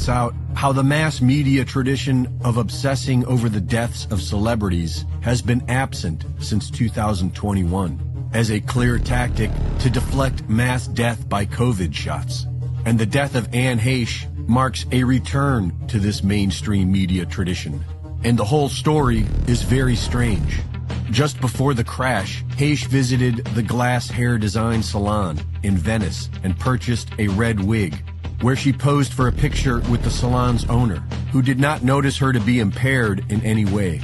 out how the mass media tradition of obsessing over the deaths of celebrities has been absent since 2021 as a clear tactic to deflect mass death by COVID shots. And the death of Anne Heche marks a return to this mainstream media tradition. And the whole story is very strange. Just before the crash, Heche visited the Glass Hair Design Salon in Venice and purchased a red wig, where she posed for a picture with the salon's owner, who did not notice her to be impaired in any way.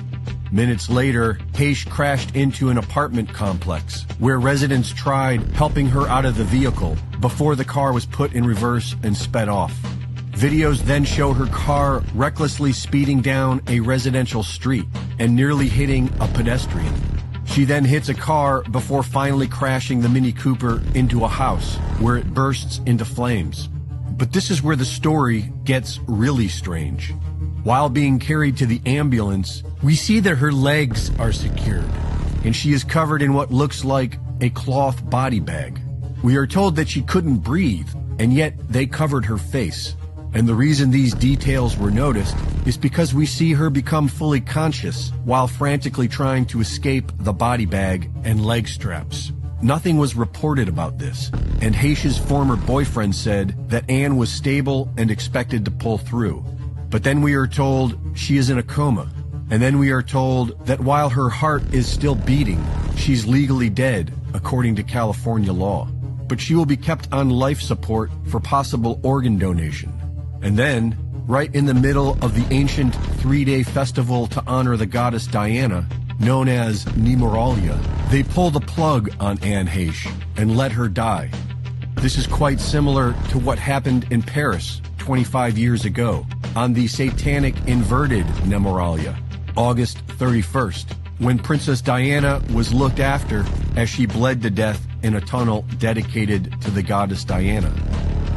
Minutes later, Heche crashed into an apartment complex where residents tried helping her out of the vehicle before the car was put in reverse and sped off. Videos then show her car recklessly speeding down a residential street and nearly hitting a pedestrian. She then hits a car before finally crashing the Mini Cooper into a house where it bursts into flames. But this is where the story gets really strange. While being carried to the ambulance, we see that her legs are secured, and she is covered in what looks like a cloth body bag. We are told that she couldn't breathe, and yet they covered her face. And the reason these details were noticed is because we see her become fully conscious while frantically trying to escape the body bag and leg straps. Nothing was reported about this, and Heche's former boyfriend said that Anne was stable and expected to pull through. But then we are told she is in a coma, and then we are told that while her heart is still beating, she's legally dead according to California law. But she will be kept on life support for possible organ donation. And then, right in the middle of the ancient 3-day festival to honor the goddess Diana, known as Nemoralia, they pull the plug on Anne Heche and let her die. This is quite similar to what happened in Paris 25 years ago on the satanic inverted Nemoralia, August 31st, when Princess Diana was looked after as she bled to death in a tunnel dedicated to the goddess Diana.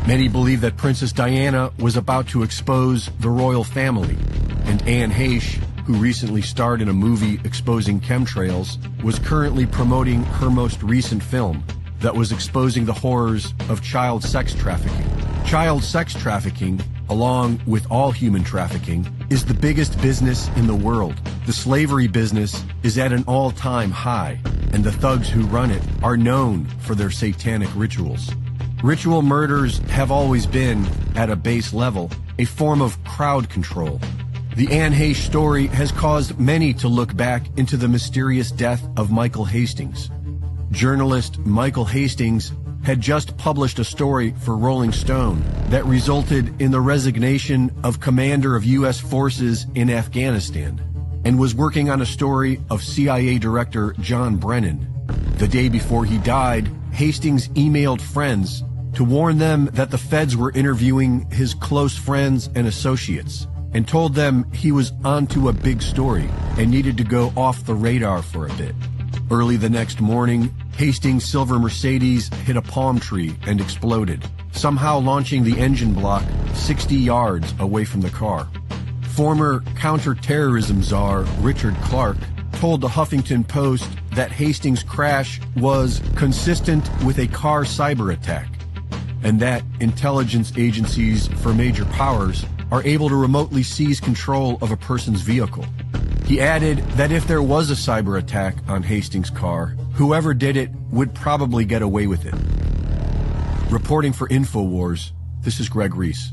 Many believe that Princess Diana was about to expose the royal family, and Anne Heche, who recently starred in a movie exposing chemtrails, was currently promoting her most recent film that was exposing the horrors of child sex trafficking. Child sex trafficking, along with all human trafficking, is the biggest business in the world. The slavery business is at an all-time high, and the thugs who run it are known for their satanic rituals. Ritual murders have always been, at a base level, a form of crowd control. The Anne Heche story has caused many to look back into the mysterious death of Michael Hastings. Journalist Michael Hastings had just published a story for Rolling Stone that resulted in the resignation of commander of U.S. forces in Afghanistan, and was working on a story of CIA Director John Brennan. The day before he died, Hastings emailed friends to warn them that the feds were interviewing his close friends and associates, and told them he was onto a big story and needed to go off the radar for a bit. Early the next morning, Hastings' silver Mercedes hit a palm tree and exploded, somehow launching the engine block 60 yards away from the car. Former counterterrorism czar Richard Clarke told the Huffington Post that Hastings' crash was consistent with a car cyber attack, and that intelligence agencies for major powers are able to remotely seize control of a person's vehicle. He added that if there was a cyber attack on Hastings' car, whoever did it would probably get away with it. Reporting for InfoWars, this is Greg Reese.